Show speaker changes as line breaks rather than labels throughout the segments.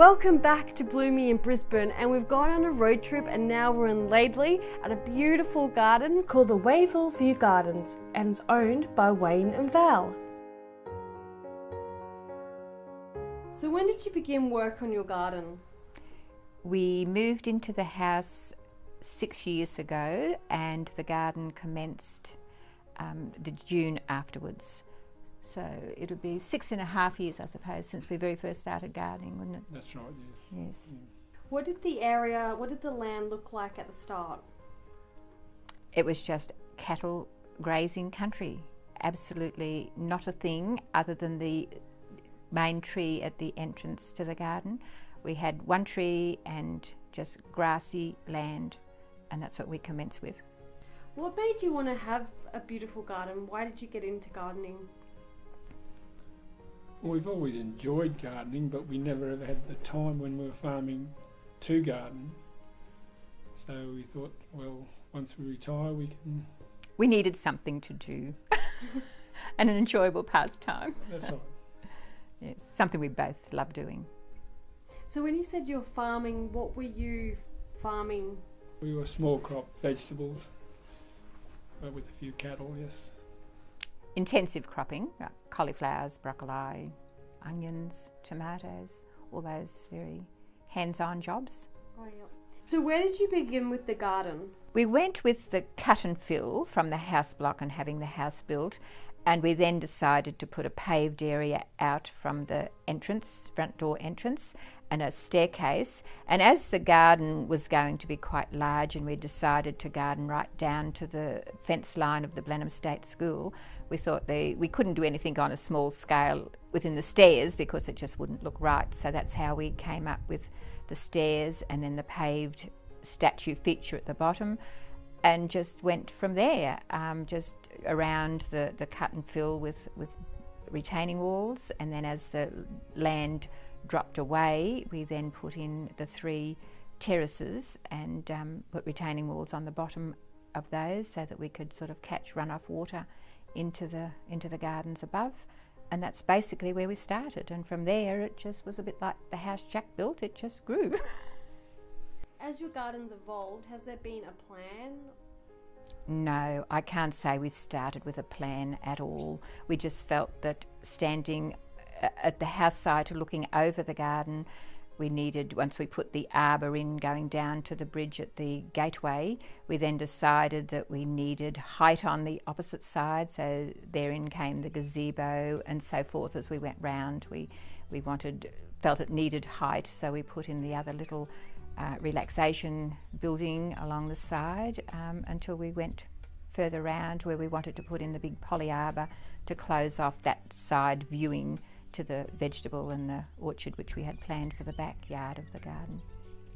Welcome back to Bloomy in Brisbane, and we've gone on a road trip and now we're in Laidley at a beautiful garden called the Wayval Views Garden, and it's owned by Wayne and Val. So when did you begin work on your garden?
We moved into the house 6 years ago and the garden commenced the June afterwards. So it would be 6.5 years, I suppose, since we very first started gardening, wouldn't it?
That's right, yes.
Yes.
Yeah.
What did the land look like at the start?
It was just cattle grazing country. Absolutely not a thing other than the main tree at the entrance to the garden. We had one tree and just grassy land, and that's what we commenced with.
What made you want to have a beautiful garden? Why did you get into gardening?
Well, we've always enjoyed gardening, but we never ever had the time when we were farming to garden. So we thought, well, once we retire, we can...
We needed something to do and an enjoyable pastime.
That's right.
Yes, something we both love doing.
So when you said you're farming, what were you farming?
We were small crop vegetables, but with a few cattle, yes.
Intensive cropping, cauliflowers, broccoli, onions, tomatoes, all those very hands-on jobs.
Oh, yeah. So where did you begin with the garden?
We went with the cut and fill from the house block and having the house built, and we then decided to put a paved area out from the entrance, front door entrance, and a staircase. And as the garden was going to be quite large and we decided to garden right down to the fence line of the Blenheim State School, we thought we couldn't do anything on a small scale within the stairs because it just wouldn't look right. So that's how we came up with the stairs and then the paved statue feature at the bottom, and just went from there, just around the cut and fill with retaining walls. And then as the land dropped away, we then put in the 3 terraces and put retaining walls on the bottom of those so that we could sort of catch runoff water into the gardens above. And that's basically where we started, and from there it just was a bit like the house Jack built, it just grew.
As your garden's evolved, has there been a plan?
No, I can't say we started with a plan at all. We just felt that standing at the house side looking over the garden, we needed, once we put the arbour in going down to the bridge at the gateway, we then decided that we needed height on the opposite side, so therein came the gazebo and so forth. As we went round, we felt it needed height, so we put in the other little relaxation building along the side until we went further round where we wanted to put in the big poly arbour to close off that side viewing to the vegetable and the orchard which we had planned for the backyard of the garden.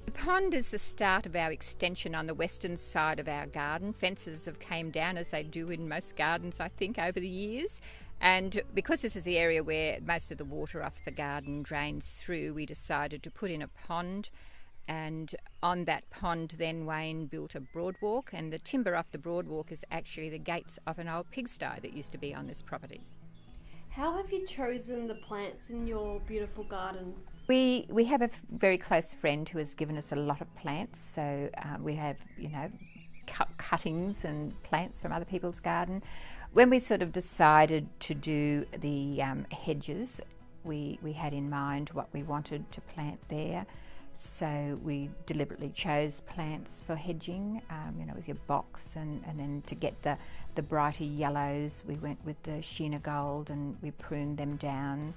The pond is the start of our extension on the western side of our garden. Fences have came down, as they do in most gardens, I think, over the years. And because this is the area where most of the water off the garden drains through, we decided to put in a pond. And on that pond then Wayne built a broadwalk, and the timber off the broadwalk is actually the gates of an old pigsty that used to be on this property.
How have you chosen the plants in your beautiful garden?
We have a very close friend who has given us a lot of plants, so we have, cuttings and plants from other people's garden. When we sort of decided to do the hedges, we had in mind what we wanted to plant there. So we deliberately chose plants for hedging, with your box, and then to get the brighter yellows, we went with the Sheena Gold, and we pruned them down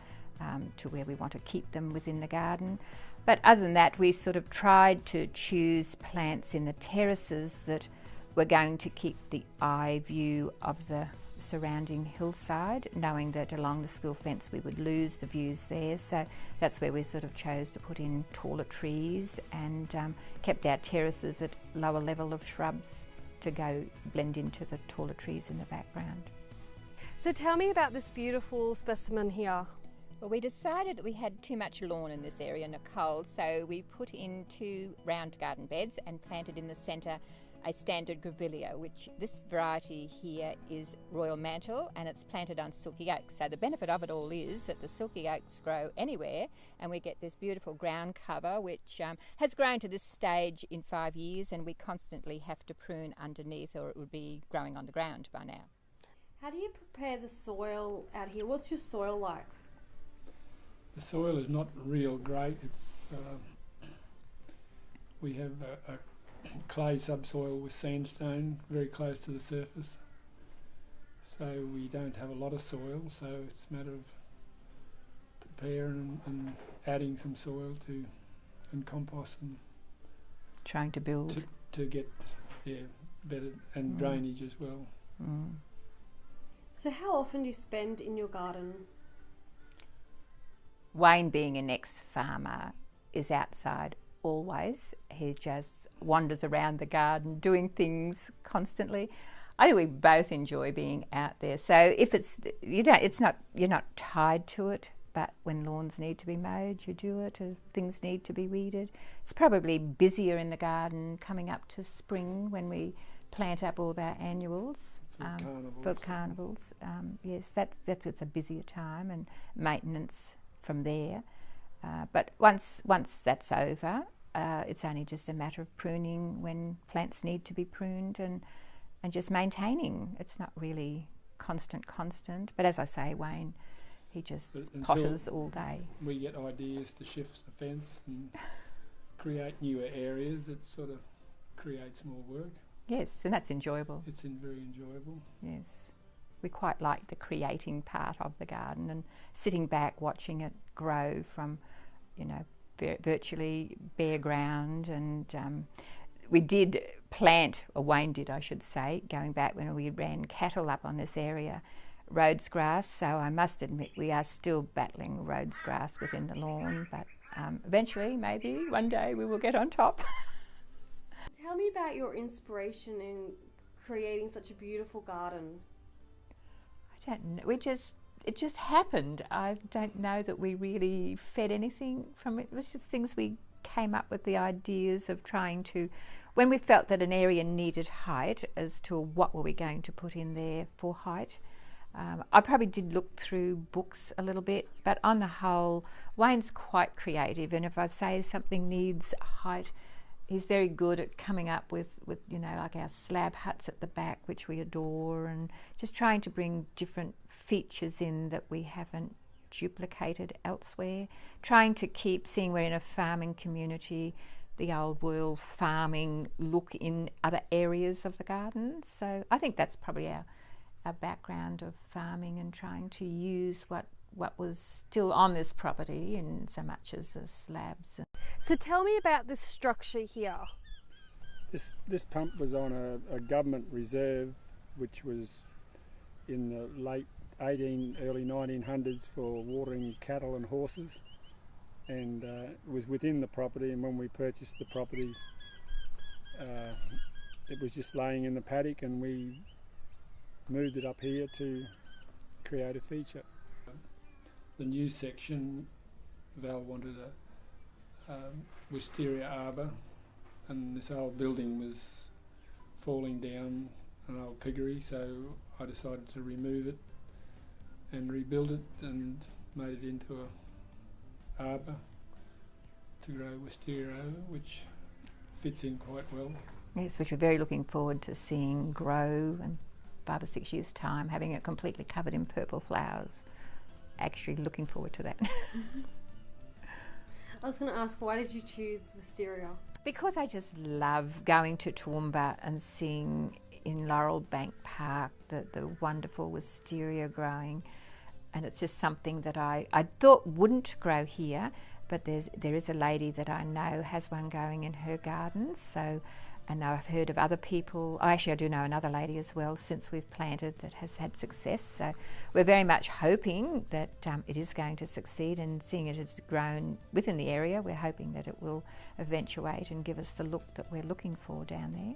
to where we want to keep them within the garden. But other than that, we sort of tried to choose plants in the terraces that were going to keep the eye view of the surrounding hillside, knowing that along the school fence we would lose the views there. So that's where we sort of chose to put in taller trees and kept our terraces at lower level of shrubs to go blend into the taller trees in the background.
So tell me about this beautiful specimen here.
Well, we decided that we had too much lawn in this area, Nicole, so we put in 2 round garden beds and planted in the centre a standard grevillea, which this variety here is Royal Mantle, and it's planted on silky oaks. So the benefit of it all is that the silky oaks grow anywhere, and we get this beautiful ground cover, which has grown to this stage in 5 years, and we constantly have to prune underneath or it would be growing on the ground by now.
How do you prepare the soil out here? What's your soil like?
The soil is not real great. It's we have a clay subsoil with sandstone very close to the surface, so we don't have a lot of soil, so it's a matter of preparing and adding some soil to and compost and
Trying to build.
to get better and drainage as well.
So how often do you spend in your garden?
Wayne, being an ex-farmer, is outside always. He just wanders around the garden doing things constantly. I think we both enjoy being out there. So if it's you're not tied to it, but when lawns need to be mowed, you do it. If things need to be weeded, it's probably busier in the garden coming up to spring when we plant up all of our annuals. For carnivals. Yes, it's a busier time and maintenance from there. But once that's over, it's only just a matter of pruning when plants need to be pruned and just maintaining. It's not really constant. But as I say, Wayne, he just potters all day. We
get ideas to shift the fence and create newer areas. It sort of creates more work.
Yes, and that's enjoyable.
It's very enjoyable.
Yes. We quite like the creating part of the garden and sitting back watching it grow from, virtually bare ground. And we did plant, or Wayne did I should say, going back when we ran cattle up on this area, Rhodes grass. So I must admit we are still battling Rhodes grass within the lawn, but eventually, maybe one day we will get on top.
Tell me about your inspiration in creating such a beautiful garden.
I don't know. It just happened. I don't know that we really fed anything from it. It was just things we came up with, the ideas of trying to, when we felt that an area needed height, as to what were we going to put in there for height. I probably did look through books a little bit, but on the whole, Wayne's quite creative, and if I say something needs height, he's very good at coming up with like our slab huts at the back, which we adore, and just trying to bring different features in that we haven't duplicated elsewhere. Trying to keep, seeing we're in a farming community, the old world farming look in other areas of the garden. So I think that's probably our background of farming and trying to use what was still on this property in so much as the slabs.
So tell me about this structure here.
This pump was on a government reserve, which was in the late early 1900s for watering cattle and horses, and it was within the property, and when we purchased the property it was just laying in the paddock, and we moved it up here to create a feature.
The new section, Val wanted a wisteria arbour, and this old building was falling down, an old piggery, so I decided to remove it and rebuild it and made it into a arbour to grow wisteria over, which fits in quite well.
Yes, which we're very looking forward to seeing grow in 5 or 6 years' time, having it completely covered in purple flowers. Actually looking forward to that.
I was going to ask, why did you choose wisteria?
Because I just love going to Toowoomba and seeing in Laurel Bank Park the wonderful wisteria growing, and it's just something that I thought wouldn't grow here, but there is a lady that I know has one going in her garden, so. And I've heard of other people, actually I do know another lady as well since we've planted that has had success, so we're very much hoping that it is going to succeed, and seeing it has grown within the area, we're hoping that it will eventuate and give us the look that we're looking for down there.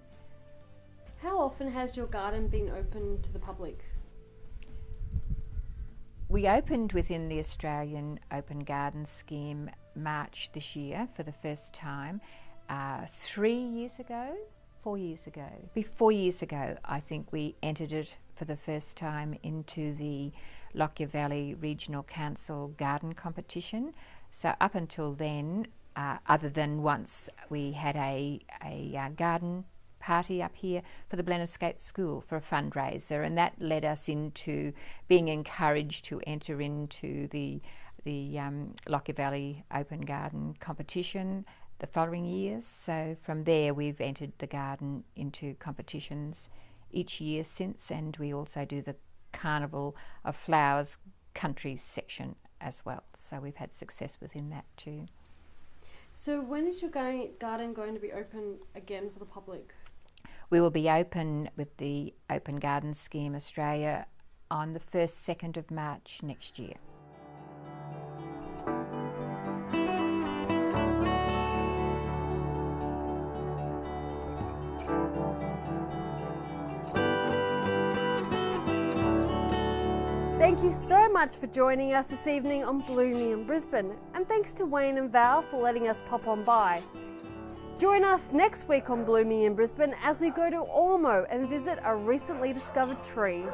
How often has your garden been open to the public?
We opened within the Australian Open Garden Scheme March this year for the first time. 3 years ago, 4 years ago. 4 years ago, I think we entered it for the first time into the Lockyer Valley Regional Council garden competition. So up until then, other than once we had a garden party up here for the Blenheim School for a fundraiser, and that led us into being encouraged to enter into the Lockyer Valley Open Garden competition the following years. So from there we've entered the garden into competitions each year since, and we also do the Carnival of Flowers country section as well. So we've had success within that too.
So when is your garden going to be open again for the public?
We will be open with the Open Garden Scheme Australia on the 1st, 2nd of March next year.
Thank you so much for joining us this evening on Bloomy in Brisbane, and thanks to Wayne and Val for letting us pop on by. Join us next week on Bloomy in Brisbane as we go to Ormo and visit a recently discovered tree.